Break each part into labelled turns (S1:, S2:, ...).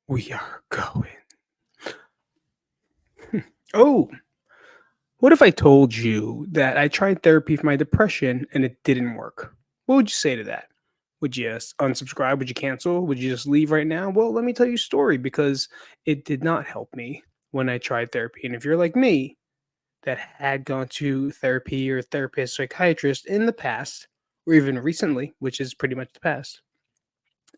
S1: We are going. Oh, what if I told you that I tried therapy for my depression and it didn't work? What would you say to that? Would you unsubscribe? Would you cancel? Would you just leave right now? Well, let me tell you a story because it did not help me when I tried therapy. And if you're like me, that had gone to therapy or therapist, psychiatrist in the past, or even recently, which is pretty much the past,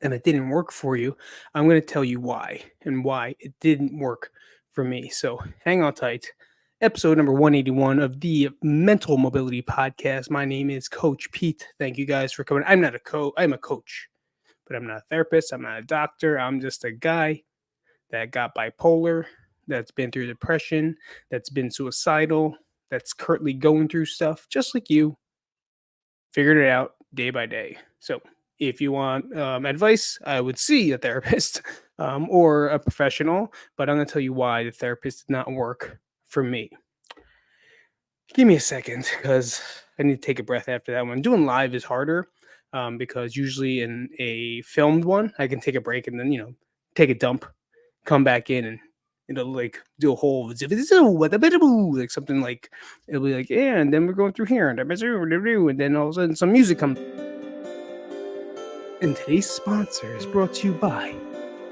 S1: and it didn't work for you, I'm going to tell you why and why it didn't work for me. So hang on tight. Episode number 181 of the Mental Mobility Podcast. My name is Coach Pete. Thank you guys for coming. I'm not a coach, I'm a coach, but I'm not a therapist. I'm not a doctor. I'm just a guy that got bipolar, that's been through depression, that's been suicidal, that's currently going through stuff just like you, figured it out day by day. So, if you want advice, I would see a therapist or a professional, but I'm going to tell you why the therapist did not work for me. Give me a second because I need to take a breath after that one. Doing live is harder because usually in a filmed one, I can take a break and then, take a dump, come back in and it'll like do a whole like something like it'll be like, yeah, and then we're going through here and then all of a sudden some music comes. And today's sponsor is brought to you by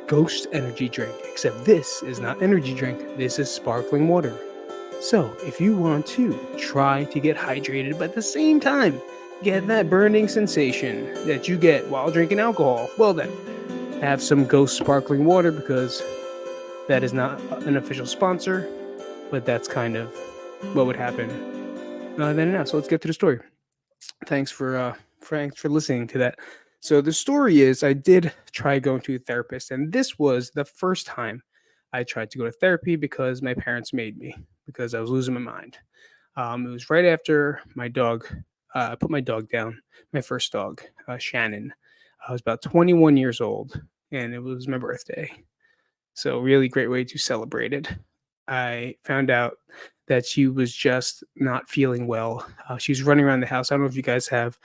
S1: Ghost Energy Drink. Except this is not energy drink, this is sparkling water. So if you want to try to get hydrated, but at the same time get that burning sensation that you get while drinking alcohol, well then, have some Ghost Sparkling Water because that is not an official sponsor, but that's kind of what would happen then and now. So let's get to the story. Thanks for listening to that. So the story is I did try going to a therapist, and this was the first time I tried to go to therapy because my parents made me because I was losing my mind. It was right after my dog. I put my dog down, my first dog, Shannon. I was about 21 years old, and it was my birthday. So, really great way to celebrate it. I found out that she was just not feeling well. She was running around the house. I don't know if you guys have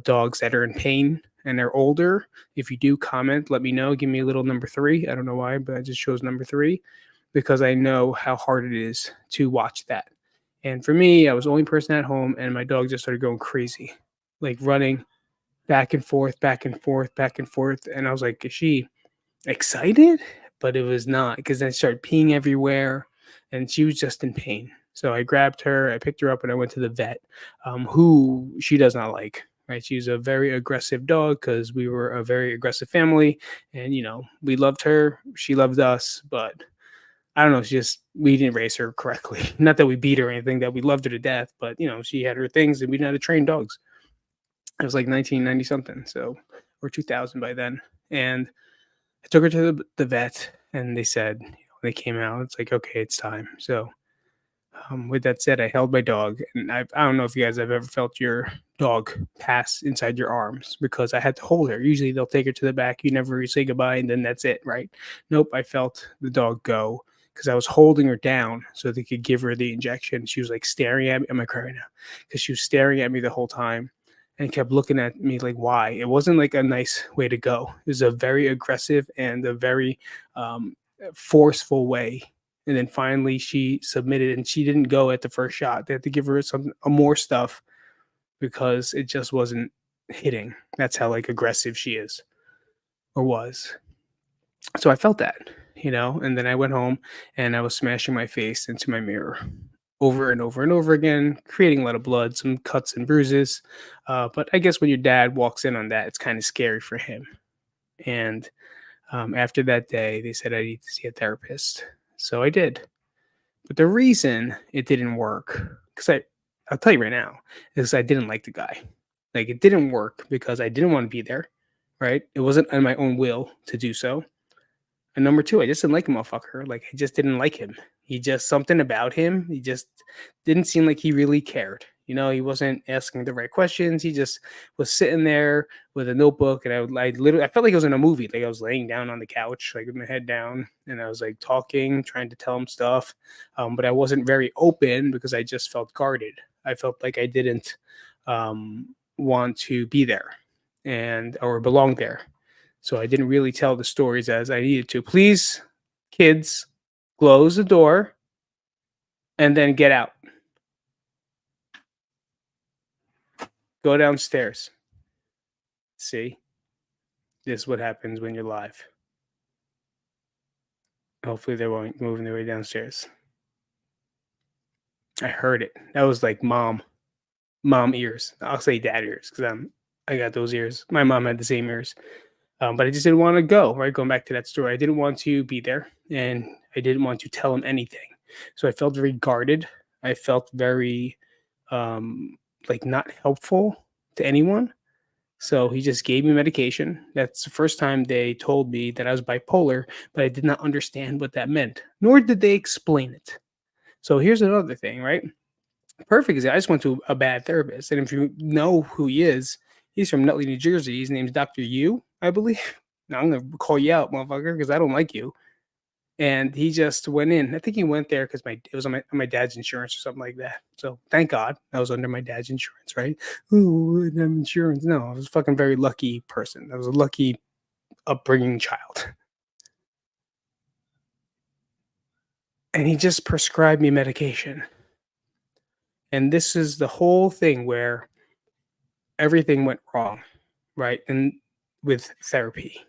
S1: dogs that are in pain and they're older. If you do, comment, let me know. Give me a little number three. I don't know why, but I just chose number three because I know how hard it is to watch that. And for me, I was the only person at home, and my dog just started going crazy, like running back and forth, back and forth, back and forth. And I was like, is she excited? But it was not because then I started peeing everywhere and she was just in pain. So I grabbed her, I picked her up, and I went to the vet, who she does not like. Right, she's a very aggressive dog because we were a very aggressive family, and we loved her, she loved us, but I don't know. She just we didn't raise her correctly. Not that we beat her or anything, that we loved her to death, but she had her things, and we didn't know how to train dogs. It was like 1990 something, so or 2000 by then, and I took her to the vet, and they said, they came out. It's like, okay, it's time. So, with that said, I held my dog, and I don't know if you guys have ever felt your dog pass inside your arms because I had to hold her. Usually, they'll take her to the back. You never say goodbye, and then that's it, right? Nope, I felt the dog go because I was holding her down so they could give her the injection. She was like staring at me. I'm like crying now because she was staring at me the whole time and kept looking at me like, why? It wasn't like a nice way to go. It was a very aggressive and a very forceful way. And then finally she submitted and she didn't go at the first shot. They had to give her some more stuff because it just wasn't hitting. That's how like aggressive she is or was. So I felt that, and then I went home and I was smashing my face into my mirror over and over and over again, creating a lot of blood, some cuts and bruises. But I guess when your dad walks in on that, it's kind of scary for him. And after that day, they said I need to see a therapist. So I did. But the reason it didn't work, because I'll tell you right now, is I didn't like the guy. Like it didn't work because I didn't want to be there, right? It wasn't on my own will to do so. And number two, I just didn't like the motherfucker. Like I just didn't like him. He just something about him. He just didn't seem like he really cared. He wasn't asking the right questions. He just was sitting there with a notebook, and I felt like I was in a movie. Like I was laying down on the couch, like with my head down, and I was like talking, trying to tell him stuff, but I wasn't very open because I just felt guarded. I felt like I didn't want to be there and or belong there. So I didn't really tell the stories as I needed to. Please, kids, close the door and then get out. Go downstairs. See, this is what happens when you're live. Hopefully, they won't moving their way downstairs. I heard it. That was like mom ears. I'll say dad ears because I got those ears. My mom had the same ears. But I just didn't want to go, right? Going back to that story, I didn't want to be there and I didn't want to tell him anything. So I felt very guarded. I felt very like not helpful to anyone. So he just gave me medication. That's the first time they told me that I was bipolar, but I did not understand what that meant, nor did they explain it. So here's another thing, right? Perfect example. I just went to a bad therapist, and if you know who he is, he's from Nutley, New Jersey. His name's Doctor Yu, I believe. Now I'm gonna call you out, motherfucker, because I don't like you. And he just went in. I think he went there because my it was on my dad's insurance or something like that. So thank God I was under my dad's insurance, right? Ooh, I have insurance. No, I was a fucking very lucky person. I was a lucky upbringing child. And he just prescribed me medication. And this is the whole thing where everything went wrong, right? And with therapy,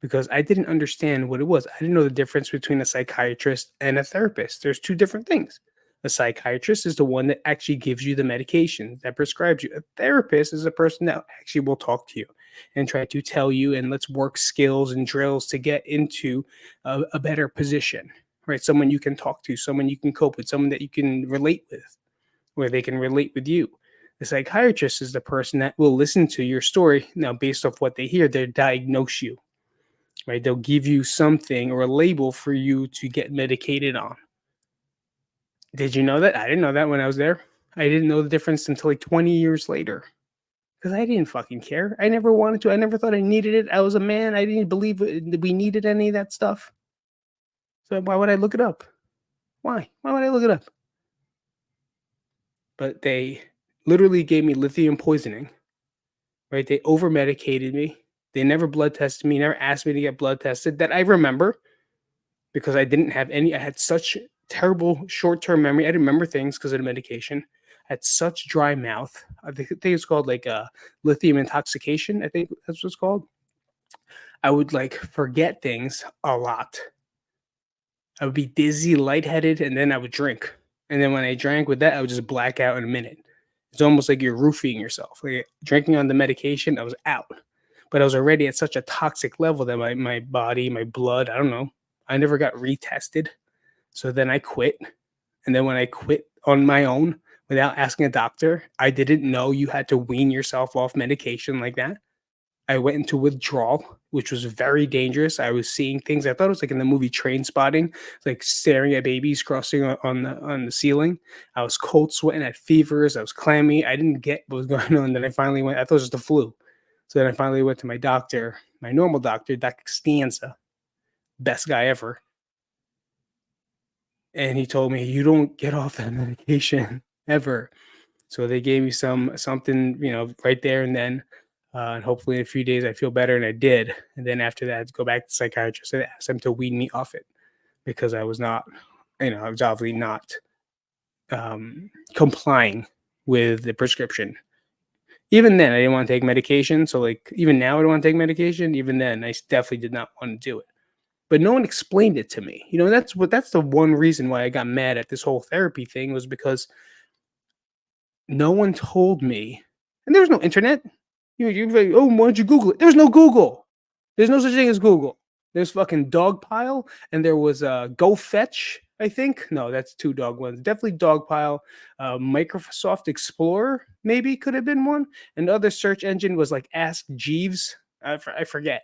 S1: because I didn't understand what it was. I didn't know the difference between a psychiatrist and a therapist. There's two different things. A psychiatrist is the one that actually gives you the medication that prescribes you. A therapist is a person that actually will talk to you and try to tell you, and let's work skills and drills to get into a better position, right? Someone you can talk to, someone you can cope with, someone that you can relate with, where they can relate with you. The psychiatrist is the person that will listen to your story. Now, based off what they hear, they diagnose you, right? They'll give you something or a label for you to get medicated on. Did you know that? I didn't know that when I was there. I didn't know the difference until like 20 years later because I didn't fucking care. I never wanted to. I never thought I needed it. I was a man. I didn't believe we needed any of that stuff. So why would I look it up? Why? Why would I look it up? But they literally gave me lithium poisoning, right? They over medicated me. They never blood tested me, never asked me to get blood tested that I remember because I didn't have any. I had such terrible short term memory. I didn't remember things because of the medication. I had such dry mouth. I think it's called like lithium intoxication. I think that's what it's called. I would like forget things a lot. I would be dizzy, lightheaded, and then I would drink. And then when I drank with that, I would just black out in a minute. It's almost like you're roofing yourself. Like drinking on the medication, I was out. But I was already at such a toxic level that my body, my blood, I don't know. I never got retested. So then I quit. And then when I quit on my own without asking a doctor, I didn't know you had to wean yourself off medication like that. I went into withdrawal, which was very dangerous. I was seeing things. I thought it was like in the movie Train Spotting, like staring at babies crossing on the ceiling. I was cold sweating, I had fevers. I was clammy. I didn't get what was going on. Then I finally went. I thought it was the flu. So then I finally went to my doctor, my normal doctor, Dr. Costanza, best guy ever. And he told me, "You don't get off that medication ever." So they gave me something, right there and then, and hopefully in a few days I feel better, and I did. And then after that, I'd go back to the psychiatrist and ask them to wean me off it because I was not, I was obviously not complying with the prescription. Even then, I didn't want to take medication. So like even now, I don't want to take medication. Even then, definitely did not want to do it. But no one explained it to me. That's the one reason why I got mad at this whole therapy thing was because no one told me, and there was no internet. You're like, oh, why don't you Google it? There's no Google. There's no such thing as Google. There's fucking Dogpile, and there was Go Fetch. I think no, that's two dog ones. Definitely Dogpile. Microsoft Explorer maybe could have been one. And the other search engine was like Ask Jeeves. I forget.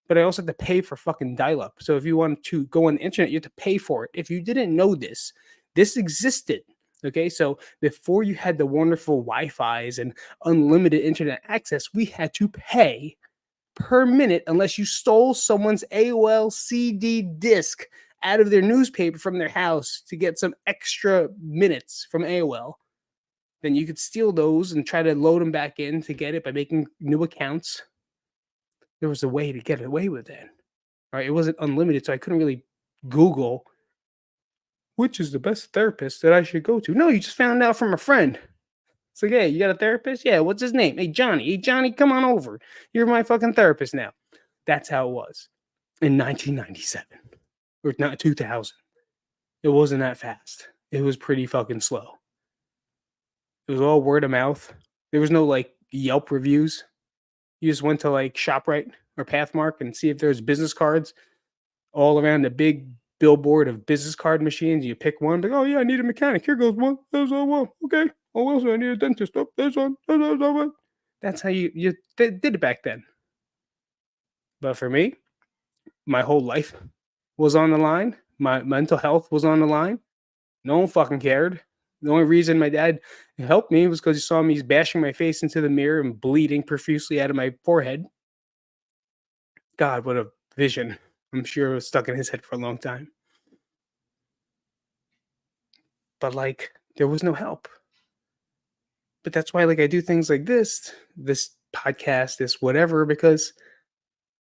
S1: But I also had to pay for fucking dial-up. So if you want to go on the internet, you have to pay for it. If you didn't know this, this existed. Okay, so before you had the wonderful Wi-Fi's and unlimited internet access, we had to pay per minute unless you stole someone's AOL CD disc out of their newspaper from their house to get some extra minutes from AOL. Then you could steal those and try to load them back in to get it by making new accounts. there was a way to get away with it, right? It wasn't unlimited, so I couldn't really Google which is the best therapist that I should go to. No, you just found out from a friend. It's like, hey, you got a therapist? Yeah, what's his name? Hey, Johnny. Hey, Johnny, come on over. You're my fucking therapist now. That's how it was in 1997 or not 2000. It wasn't that fast. It was pretty fucking slow. It was all word of mouth. There was no like Yelp reviews. You just went to like ShopRite or Pathmark and see if there's business cards all around the big billboard of business card machines. You pick one, like, oh yeah, I need a mechanic. Here goes one. There's one. Okay. Oh, Wilson, I need a dentist. Oh, there's one. There's one. That's how you did it back then. But for me, my whole life was on the line. My mental health was on the line. No one fucking cared. The only reason my dad helped me was because he saw me bashing my face into the mirror and bleeding profusely out of my forehead. God, what a vision. I'm sure it was stuck in his head for a long time. But like, there was no help. But that's why, like, I do things like this podcast, this whatever, because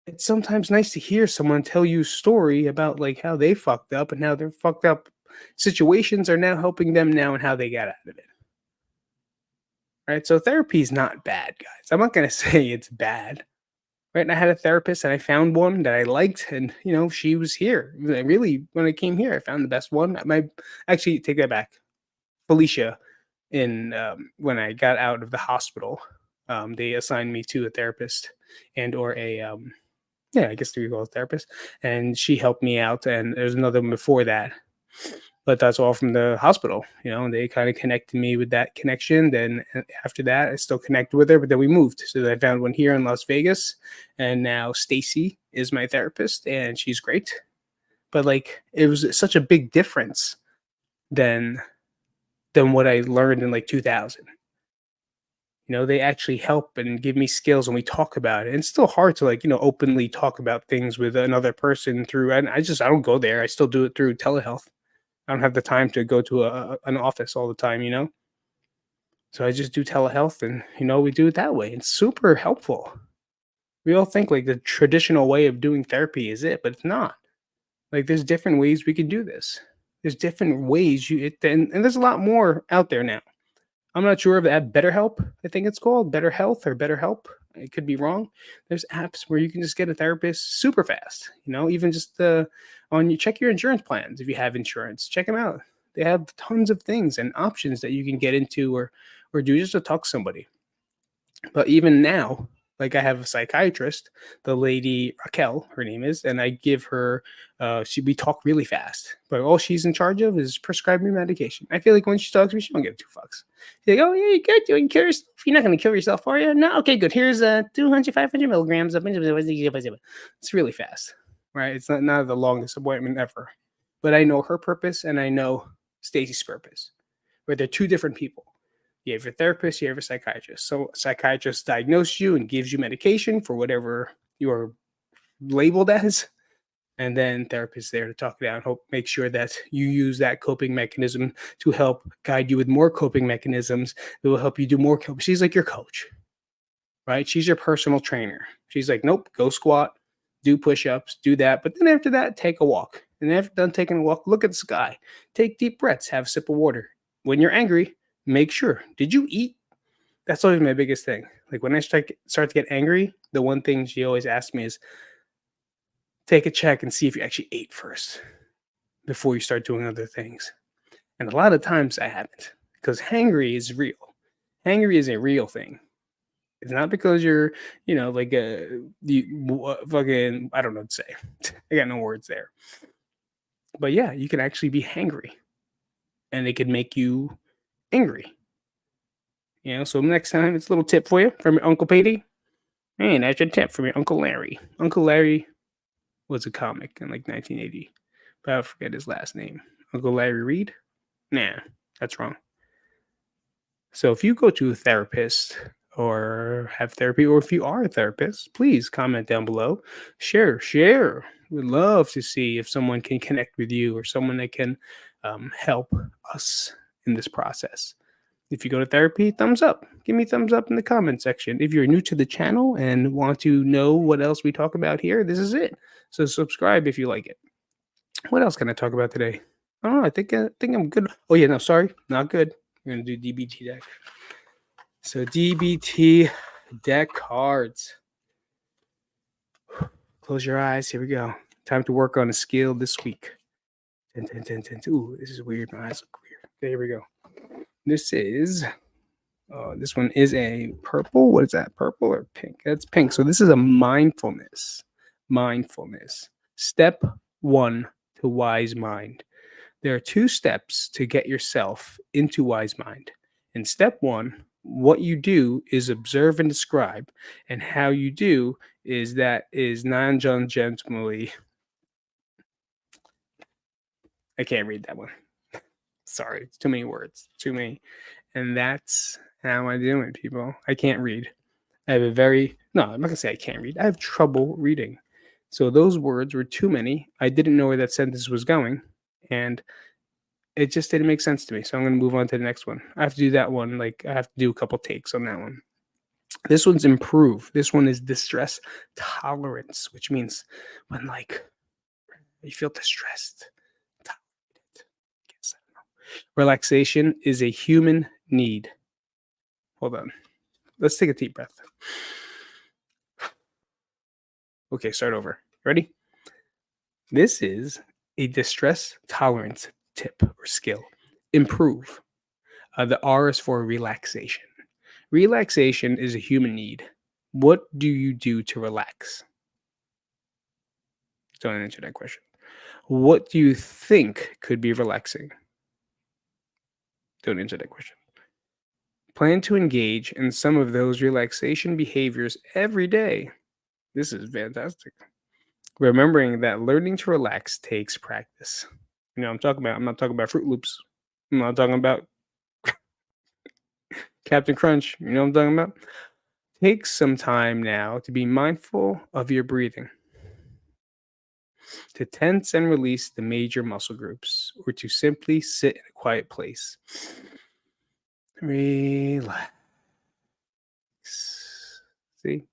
S1: it's sometimes nice to hear someone tell you a story about like how they fucked up and how their fucked up situations are now helping them now and how they got out of it. Right. So therapy is not bad, guys. I'm not gonna say it's bad. Right. And I had a therapist and I found one that I liked, and she was here. Really, when I came here, I found the best one. My actually take that back. Felicia, in when I got out of the hospital, they assigned me to a therapist and or a yeah, I guess we call it therapist, and she helped me out. And there's another one before that, but that's all from the hospital. And they kind of connected me with that connection. Then after that, I still connected with her, but then we moved. So I found one here in Las Vegas, and now Stacy is my therapist, and she's great. But like, it was such a big difference than what I learned in like 2000. They actually help and give me skills, and we talk about it. And it's still hard to like, openly talk about things with another person through, and I don't go there. I still do it through telehealth. I don't have the time to go to an office all the time. So I just do telehealth, and, we do it that way. It's super helpful. We all think like the traditional way of doing therapy is it, but it's not. Like, there's different ways we could do this. There's different ways and there's a lot more out there now. I'm not sure if that BetterHelp, I think it's called Better Health or BetterHelp. I could be wrong. There's apps where you can just get a therapist super fast. Even just on you check your insurance plans if you have insurance. Check them out. They have tons of things and options that you can get into or do just to talk to somebody. But even now, like, I have a psychiatrist, the lady Raquel, her name is, and I give her. We talk really fast, but all she's in charge of is prescribe me medication. I feel like when she talks to me, she don't give two fucks. She's like, "Oh yeah, you're good. You can kill yourself. You're not going to kill yourself, are you? No, okay, good. Here's 200, 500 milligrams of." It's really fast, right? It's not the longest appointment ever, but I know her purpose and I know Stacy's purpose. Where they're two different people. You have a therapist, you have a psychiatrist. So a psychiatrist diagnoses you and gives you medication for whatever you're labeled as. And then therapist there to talk it out and make sure that you use that coping mechanism to help guide you with more coping mechanisms that will help you do more coping. She's like your coach, right? She's your personal trainer. She's like, nope, go squat, do push-ups, do that. But then after that, take a walk. And after done taking a walk, look at the sky. Take deep breaths, have a sip of water. When you're angry, make sure, did you eat? That's always my biggest thing. Like, when I start to get angry, the one thing she always asks me is, take a check and see if you actually ate first before you start doing other things. And a lot of times I haven't, because hangry is real. Hangry is a real thing. It's not because you're, like fucking, I don't know what to say. I got no words there. But yeah, you can actually be hangry, and it could make you angry. So next time, it's a little tip for you from your Uncle Petey. And that's your tip from your Uncle Larry. Uncle Larry was a comic in like 1980, but I forget his last name. Uncle Larry Reed? Nah, that's wrong. So if you go to a therapist or have therapy, or if you are a therapist, please comment down below. Share. We'd love to see if someone can connect with you or someone that can help us in this process. If you go to therapy, thumbs up. Give me thumbs up in the comment section. If you're new to the channel and want to know what else we talk about here, this is it. So subscribe if you like it. What else can I talk about today? I don't know. I think I'm good. Oh yeah, no, sorry, not good. We're gonna do DBT deck. So DBT deck cards. Close your eyes. Here we go. Time to work on a skill this week. Ooh, this is weird. My eyes look weird. Okay, here we go. This one is a purple. What is that? Purple or pink? That's pink. So this is a mindfulness. Mindfulness. Step 1 to wise mind. There are 2 steps to get yourself into wise mind. In step 1, what you do is observe and describe, and how you do is non-judgmentally. I can't read that one. Sorry, it's too many words. Too many. And that's how I do it, people. I can't read. I'm not going to say I can't read. I have trouble reading. So those words were too many. I didn't know where that sentence was going. And it just didn't make sense to me. So I'm going to move on to the next one. I have to do that one. I have to do a couple takes on that one. This one's improve. This one is distress tolerance, which means when you feel distressed, tolerate it. I guess I don't know. Relaxation is a human need. Hold on. Let's take a deep breath. Okay, start over. Ready? This is a distress tolerance tip or skill. Improve. The R is for relaxation. Relaxation is a human need. What do you do to relax? Don't answer that question. What do you think could be relaxing? Don't answer that question. Plan to engage in some of those relaxation behaviors every day. This is fantastic. Remembering that learning to relax takes practice. I'm not talking about Fruit Loops. I'm not talking about Captain Crunch. You know what I'm talking about? Take some time now to be mindful of your breathing, to tense and release the major muscle groups, or to simply sit in a quiet place. Relax. See?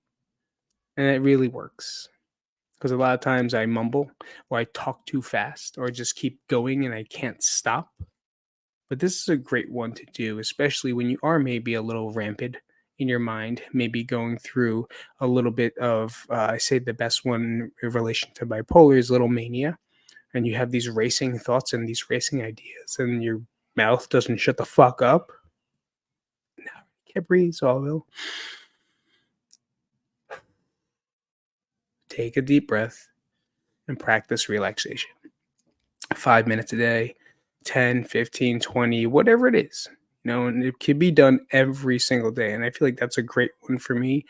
S1: And it really works. Because a lot of times I mumble, or I talk too fast, or just keep going and I can't stop. But this is a great one to do, especially when you are maybe a little rampant in your mind, maybe going through a little bit of, I say the best one in relation to bipolar is little mania. And you have these racing thoughts and these racing ideas, and your mouth doesn't shut the fuck up. Now I can't breathe, so I will. Take a deep breath and practice relaxation. 5 minutes a day, 10, 15, 20, whatever it is. And it can be done every single day. And I feel like that's a great one for me,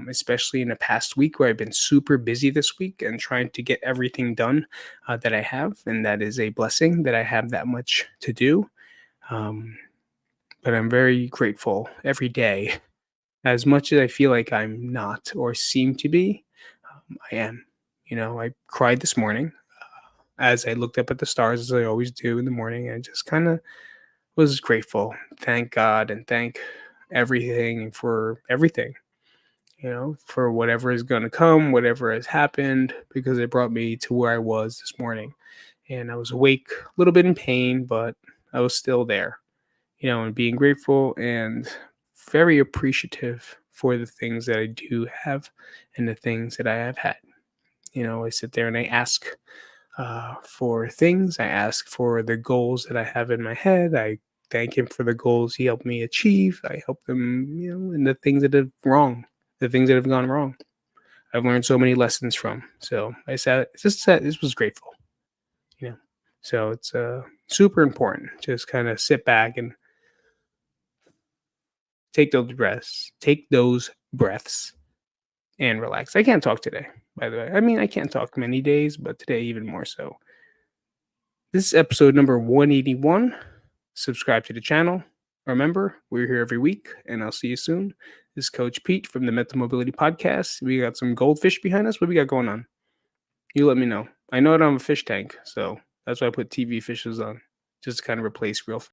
S1: especially in the past week where I've been super busy this week and trying to get everything done that I have. And that is a blessing that I have that much to do. But I'm very grateful every day. As much as I feel like I'm not or seem to be, I am. I cried this morning as I looked up at the stars, as I always do in the morning. I just kind of was grateful. Thank God and thank everything for everything, for whatever is going to come, whatever has happened, because it brought me to where I was this morning. And I was awake, a little bit in pain, but I was still there, and being grateful and very appreciative for the things that I do have and the things that I have had. I sit there and I ask for things. I ask for the goals that I have in my head. I thank him for the goals he helped me achieve. I help them, in the things that have gone wrong. I've learned so many lessons from. So I said, this was grateful, So it's super important. Just kind of sit back and take those breaths and relax. I can't talk today, by the way. I mean, I can't talk many days, but today even more so. This is episode number 181. Subscribe to the channel. Remember, we're here every week, and I'll see you soon. This is Coach Pete from the Mental Mobility Podcast. We got some goldfish behind us. What we got going on? You let me know. I know I don't have a fish tank, so that's why I put TV fishes on, just to kind of replace real